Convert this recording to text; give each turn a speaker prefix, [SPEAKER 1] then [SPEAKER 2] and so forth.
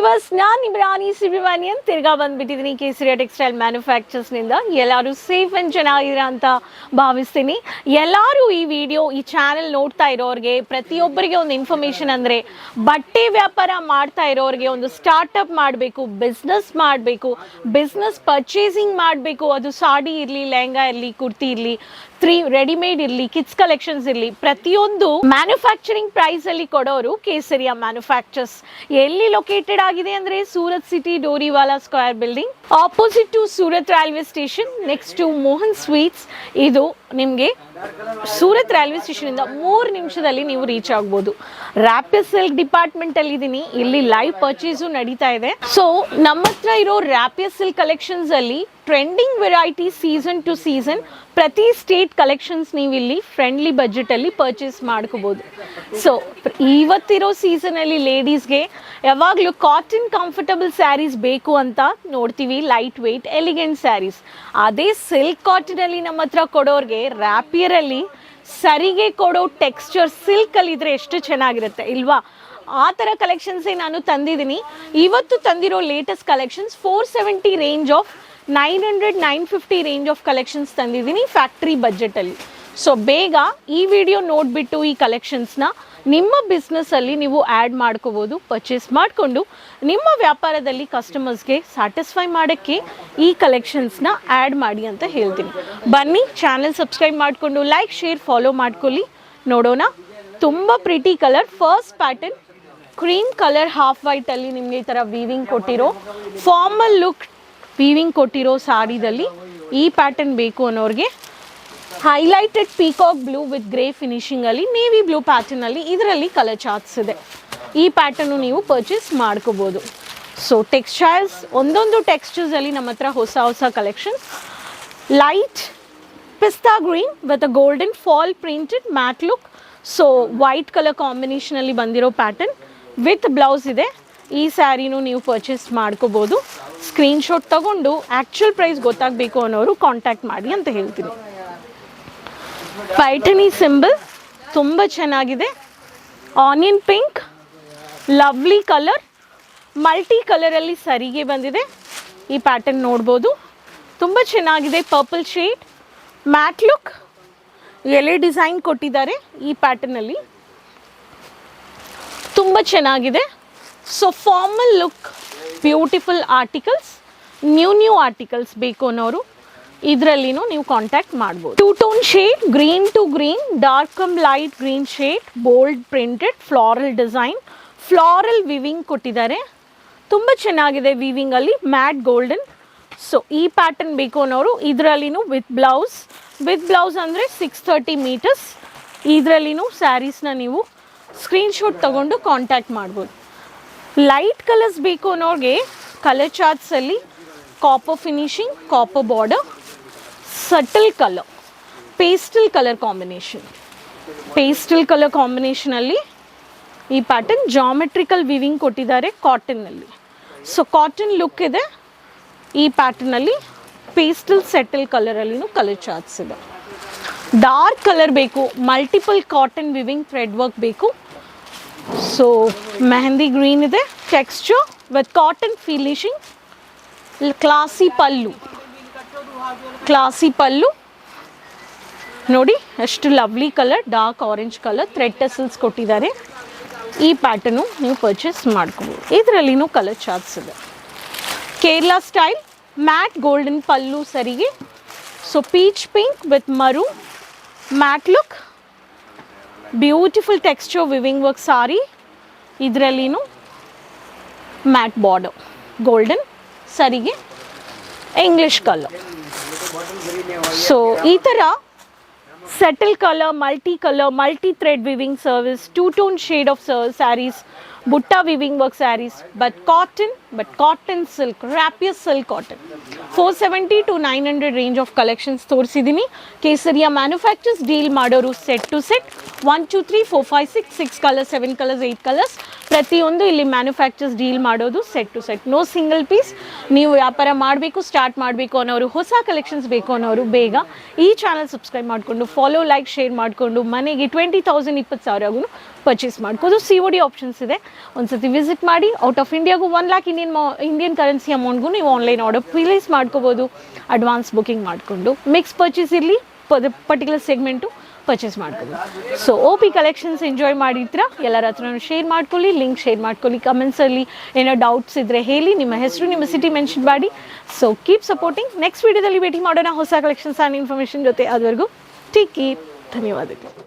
[SPEAKER 1] Viewers, ನಾನು ಇಮ್ರಾನಿ ಸುಬ್ರಹ್ಮಣ್ಯನ್ ತಿರ್ಗಾ ಬಂದ್ಬಿಟ್ಟಿದ್ದೀನಿ ಕೇಸರಿಯ textile ಮ್ಯಾನುಫ್ಯಾಕ್ಚರ್ಸ್ನಿಂದ. ಎಲ್ಲರೂ ಸೇಫ್ ಆ್ಯಂಡ್ ಚೆನ್ನಾಗಿದ್ದೀರಾ ಅಂತ ಭಾವಿಸ್ತೀನಿ. ಎಲ್ಲರೂ ಈ ವಿಡಿಯೋ, ಈ ಚಾನೆಲ್ ನೋಡ್ತಾ ಇರೋರಿಗೆ ಪ್ರತಿಯೊಬ್ಬರಿಗೆ ಒಂದು ಇನ್ಫಾರ್ಮೇಷನ್ ಅಂದರೆ, ಬಟ್ಟೆ ವ್ಯಾಪಾರ ಮಾಡ್ತಾ ಇರೋರಿಗೆ ಒಂದು ಸ್ಟಾರ್ಟಪ್ ಮಾಡಬೇಕು, ಬಿಸ್ನೆಸ್ ಪರ್ಚೇಸಿಂಗ್ ಮಾಡಬೇಕು. ಅದು ಸಾಡಿ ಇರಲಿ, ಲೆಹಂಗಾ ಇರಲಿ, ಕುರ್ತಿ ಇರಲಿ, ರೆಡಿಮೇಡ್ ಇರಲಿ, ಕಿಡ್ಸ್ ಕಲೆಕ್ಷನ್ಸ್ ಇರಲಿ, ಪ್ರತಿಯೊಂದು ಮ್ಯಾನುಫ್ಯಾಕ್ಚರಿಂಗ್ ಪ್ರೈಸಲ್ಲಿ ಕೊಡೋರು ಕೇಸರಿಯ ಮ್ಯಾನುಫ್ಯಾಕ್ಚರ್ಸ್. ಎಲ್ಲಿ ಲೊಕೇಟೆಡ್ ಆಗಿದೆ ಅಂದರೆ Surat city, Doriwala square building, opposite to Surat railway station, next to Mohan sweets. ಇದು ನಿಮಗೆ ಸೂರತ್ ರೈಲ್ವೆ ಸ್ಟೇಷನಿಂದ 3 ನಿಮಿಷದಲ್ಲಿ ನೀವು ರೀಚ್ ಆಗ್ಬೋದು. ರ್ಯಾಪಿಯರ್ ಸಿಲ್ಕ್ ಡಿಪಾರ್ಟ್ಮೆಂಟಲ್ಲಿ ಇದ್ದೀನಿ. ಇಲ್ಲಿ ಲೈವ್ ಪರ್ಚೇಸು ನಡೀತಾ ಇದೆ. ಸೊ ನಮ್ಮ ಹತ್ರ ಇರೋ ರ್ಯಾಪಿಯರ್ ಸಿಲ್ಕ್ ಕಲೆಕ್ಷನ್ಸಲ್ಲಿ trending variety, season to season, ಪ್ರತಿ ಸ್ಟೇಟ್ ಕಲೆಕ್ಷನ್ಸ್ ನೀವು ಇಲ್ಲಿ ಫ್ರೆಂಡ್ಲಿ ಬಜೆಟಲ್ಲಿ ಪರ್ಚೇಸ್ ಮಾಡ್ಕೋಬೋದು. ಸೊ ಇವತ್ತಿರೋ ಸೀಸನಲ್ಲಿ ಲೇಡೀಸ್ಗೆ ಯಾವಾಗಲೂ ಕಾಟನ್ ಕಂಫರ್ಟಬಲ್ ಸ್ಯಾರೀಸ್ ಬೇಕು ಅಂತ ನೋಡ್ತೀವಿ, ಲೈಟ್ ವೆಯ್ಟ್ ಎಲಿಗೆಂಟ್ ಸ್ಯಾರೀಸ್. ಅದೇ ಸಿಲ್ಕ್ ಕಾಟನಲ್ಲಿ ನಮ್ಮ ಹತ್ರ ಕೊಡೋರಿಗೆ ರ್ಯಾಪಿಯರಲ್ಲಿ ಸರಿಗೆ ಕೊಡೋ ಟೆಕ್ಸ್ಚರ್ ಸಿಲ್ಕಲ್ಲಿ ಇದ್ರೆ ಎಷ್ಟು ಚೆನ್ನಾಗಿರುತ್ತೆ ಇಲ್ವಾ? ಆ ಥರ ಕಲೆಕ್ಷನ್ಸೇ ನಾನು ತಂದಿದ್ದೀನಿ. ಇವತ್ತು ತಂದಿರೋ latest collections 470 range of 900, 950 range of collections ತಂದಿದ್ದೀನಿ ಫ್ಯಾಕ್ಟ್ರಿ ಬಜೆಟಲ್ಲಿ. ಸೊ ಬೇಗ ಈ ವಿಡಿಯೋ ನೋಡಿಬಿಟ್ಟು ಈ ಕಲೆಕ್ಷನ್ಸ್ನ ನಿಮ್ಮ ಬಿಸ್ನೆಸ್ಸಲ್ಲಿ ನೀವು ಆ್ಯಡ್ ಮಾಡ್ಕೋಬೋದು. ಪರ್ಚೇಸ್ ಮಾಡಿಕೊಂಡು ನಿಮ್ಮ ವ್ಯಾಪಾರದಲ್ಲಿ ಕಸ್ಟಮರ್ಸ್ಗೆ ಸ್ಯಾಟಿಸ್ಫೈ ಮಾಡೋಕ್ಕೆ ಈ ಕಲೆಕ್ಷನ್ಸ್ನ ಆ್ಯಡ್ ಮಾಡಿ ಅಂತ ಹೇಳ್ತೀನಿ. ಬನ್ನಿ, ಚಾನೆಲ್ ಸಬ್ಸ್ಕ್ರೈಬ್ ಮಾಡಿಕೊಂಡು ಲೈಕ್, ಶೇರ್, ಫಾಲೋ ಮಾಡ್ಕೊಳ್ಳಿ. ನೋಡೋಣ. ತುಂಬ pretty colour. First pattern cream colour half ವೈಟಲ್ಲಿ ನಿಮಗೆ ಈ ಥರ ವೀವಿಂಗ್ ಕೊಟ್ಟಿರೋ, ಫಾರ್ಮಲ್ ಲುಕ್ ವೀವಿಂಗ್ ಕೊಟ್ಟಿರೋ ಸಾರಿದಲ್ಲಿ ಈ ಪ್ಯಾಟರ್ನ್ ಬೇಕು ಅನ್ನೋರಿಗೆ highlighted peacock blue with grey ಫಿನಿಶಿಂಗಲ್ಲಿ, ನೇವಿ ಬ್ಲೂ ಪ್ಯಾಟರ್ನಲ್ಲಿ ಇದರಲ್ಲಿ ಕಲರ್ ಚಾರ್ಟ್ಸ್ ಇದೆ. ಈ ಪ್ಯಾಟರ್ನು ನೀವು ಪರ್ಚೇಸ್ ಮಾಡ್ಕೋಬೋದು. ಸೊ ಟೆಕ್ಸ್ಟೈಲ್ಸ್, ಒಂದೊಂದು ಟೆಕ್ಸ್ಚರ್ಸಲ್ಲಿ ನಮ್ಮ ಹತ್ರ ಹೊಸ collection. Light pista green with a golden fall printed matte look. So white colour ಕಾಂಬಿನೇಷನಲ್ಲಿ ಬಂದಿರೋ ಪ್ಯಾಟರ್ನ್ ವಿತ್ ಬ್ಲೌಸ್ ಇದೆ. ಈ ಸ್ಯಾರಿನೂ ನೀವು ಪರ್ಚೇಸ್ ಮಾಡ್ಕೋಬೋದು. ಸ್ಕ್ರೀನ್ಶಾಟ್ ತಗೊಂಡು ಆ್ಯಕ್ಚುಯಲ್ ಪ್ರೈಸ್ ಗೊತ್ತಾಗಬೇಕು ಅನ್ನೋರು ಕಾಂಟ್ಯಾಕ್ಟ್ ಮಾಡಿ ಅಂತ ಹೇಳ್ತೀನಿ. ಪೈಠಣಿ ಸಿಂಬಲ್ ತುಂಬ ಚೆನ್ನಾಗಿದೆ. Onion pink, lovely colour, multi ಕಲರಲ್ಲಿ ಸರಿಗೆ ಬಂದಿದೆ. ಈ ಪ್ಯಾಟರ್ನ್ ನೋಡ್ಬೋದು, ತುಂಬ ಚೆನ್ನಾಗಿದೆ. ಪರ್ಪಲ್ ಶೇಡ್, ಮ್ಯಾಟ್ ಲುಕ್, ಎಲೆ ಡಿಸೈನ್ ಕೊಟ್ಟಿದ್ದಾರೆ ಈ ಪ್ಯಾಟರ್ನಲ್ಲಿ, ತುಂಬ ಚೆನ್ನಾಗಿದೆ. So formal look, beautiful articles, new articles ಬೇಕು ಅನ್ನೋರು ಇದರಲ್ಲಿನೂ ನೀವು ಕಾಂಟ್ಯಾಕ್ಟ್ ಮಾಡ್ಬೋದು. 2 tone shade, green to green, dark cum light green shade, bold printed, floral design, floral weaving ಕೊಟ್ಟಿದ್ದಾರೆ. ತುಂಬ ಚೆನ್ನಾಗಿದೆ ವಿವಿಂಗಲ್ಲಿ, ಮ್ಯಾಟ್ ಗೋಲ್ಡನ್. ಸೊ ಈ ಪ್ಯಾಟರ್ನ್ ಬೇಕು ಅನ್ನೋರು ಇದರಲ್ಲಿನೂ ವಿತ್ ಬ್ಲೌಸ್ ಅಂದರೆ 630 ಮೀಟರ್ಸ್. ಇದರಲ್ಲಿನೂ ಸ್ಯಾರೀಸ್ನ ನೀವು ಸ್ಕ್ರೀನ್ಶಾಟ್ ತಗೊಂಡು ಕಾಂಟ್ಯಾಕ್ಟ್ ಮಾಡ್ಬೋದು. ಲೈಟ್ ಕಲರ್ಸ್ ಬೇಕು ಅನ್ನೋರಿಗೆ ಕಲರ್ ಚಾರ್ಟ್ಸಲ್ಲಿ copper finishing, copper border, subtle colour, pastel colour ಕಾಂಬಿನೇಷನಲ್ಲಿ ಈ ಪ್ಯಾಟರ್ನ್ ಜಾಮೆಟ್ರಿಕಲ್ ವಿವಿಂಗ್ ಕೊಟ್ಟಿದ್ದಾರೆ ಕಾಟನ್ನಲ್ಲಿ. ಸೊ ಕಾಟನ್ ಲುಕ್ ಇದೆ. ಈ ಪ್ಯಾಟರ್ನಲ್ಲಿ ಪೇಸ್ಟಲ್ ಸೆಟಲ್ ಕಲರಲ್ಲಿನೂ ಕಲರ್ ಚಾರ್ಟ್ಸ್ ಇದೆ. ಡಾರ್ಕ್ ಕಲರ್ ಬೇಕು, multiple cotton weaving thread work ಬೇಕು. ಸೊ ಮೆಹಂದಿ ಗ್ರೀನ್ ಇದೆ, texture with cotton finishing, classy pallu ನೋಡಿ ಎಷ್ಟು lovely colour, dark orange colour, thread tassels ಕೊಟ್ಟಿದ್ದಾರೆ. ಈ ಪ್ಯಾಟರ್ನು ನೀವು ಪರ್ಚೇಸ್ ಮಾಡ್ಕೋಬೋದು. ಇದರಲ್ಲಿನೂ ಕಲರ್ ಚಾರ್ಟ್ಸ್ ಇದೆ. Kerala style matte golden pallu ಸರಿಗೆ. So peach pink with maroon, matte look, beautiful texture weaving work sari. ಇದರಲ್ಲಿನೂ ಮ್ಯಾಟ್ ಬಾರ್ಡರ್, ಗೋಲ್ಡನ್ ಸರಿಗೆ, ಇಂಗ್ಲಿಷ್ ಕಲರ್. ಸೊ ಈ ಥರ subtle colour, multi thread weaving service, 2 tone shade of sarees, butta weaving work sarees, but cotton silk, rapier silk cotton. 470 to 900 range of collections ತೋರಿಸಿದ್ದೀನಿ. ಕೇಸರಿಯ manufacturers deal ಮಾಡೋರು set to set 1 2 3 4 5 6 6 colours 7 colours 8 colours ಪ್ರತಿಯೊಂದು ಇಲ್ಲಿ manufacturers deal ಮಾಡೋದು set to set, no single piece. ನೀವು ವ್ಯಾಪಾರ ಮಾಡಬೇಕು, start ಮಾಡಬೇಕು ಅನ್ನೋರು, ಹೊಸ ಕಲೆಕ್ಷನ್ಸ್ ಬೇಕು ಅನ್ನೋರು ಬೇಗ ಈ ಚಾನಲ್ ಸಬ್ಸ್ಕ್ರೈಬ್ ಮಾಡಿಕೊಂಡು ಫಾಲೋ, ಲೈಕ್, ಶೇರ್ ಮಾಡಿಕೊಂಡು ಮನೆಗೆ 20,000 20,000 ಪರ್ಚೇಸ್ ಮಾಡ್ಕೋದು. COD ಆಪ್ಷನ್ಸ್ ಇದೆ. ಒಂದ್ಸತಿ ವಿಸಿಟ್ ಮಾಡಿ. ಔಟ್ ಆಫ್ ಇಂಡಿಯಾಗೂ 1 lakh ಇಂಡಿಯನ್ ಕರೆನ್ಸಿ ಅಮೌಂಟ್ಗೂ ನೀವು ಆನ್ಲೈನ್ ಆರ್ಡರ್ ಪ್ಲೇಸ್ ಮಾಡ್ಕೋಬೋದು. ಅಡ್ವಾನ್ಸ್ ಬುಕಿಂಗ್ ಮಾಡಿಕೊಂಡು ಮಿಕ್ಸ್ ಪರ್ಚೇಸ್ ಇರಲಿ, ಪರ್ಟಿಕ್ಯುಲರ್ ಸೆಗ್ಮೆಂಟು ಪರ್ಚೇಸ್ ಮಾಡ್ಕೋಬೋದು. ಸೊ OP ಕಲೆಕ್ಷನ್ಸ್ ಎಂಜಾಯ್ ಮಾಡಿರ್ತೀರ. ಎಲ್ಲರ ಹತ್ರನೂ ಶೇರ್ ಮಾಡ್ಕೊಳ್ಳಿ, ಲಿಂಕ್ ಶೇರ್ ಮಾಡ್ಕೊಳ್ಳಿ. ಕಮೆಂಟ್ಸಲ್ಲಿ ಏನೋ ಡೌಟ್ಸ್ ಇದ್ದರೆ ಹೇಳಿ, ನಿಮ್ಮ ಹೆಸರು, ನಿಮ್ಮ ಸಿಟಿ ಮೆನ್ಷನ್ ಮಾಡಿ. So keep supporting. ನೆಕ್ಸ್ಟ್ ವೀಡಿಯೋದಲ್ಲಿ ಭೇಟಿ ಮಾಡೋಣ ಹೊಸ ಕಲೆಕ್ಷನ್ಸ್ ಆ್ಯಂಡ್ ಇನ್ಫಾರ್ಮೇಷನ್ ಜೊತೆ. ಅದುವರೆಗೂ ಟೇಕ್ ಕೇರ್. ಧನ್ಯವಾದಗಳು.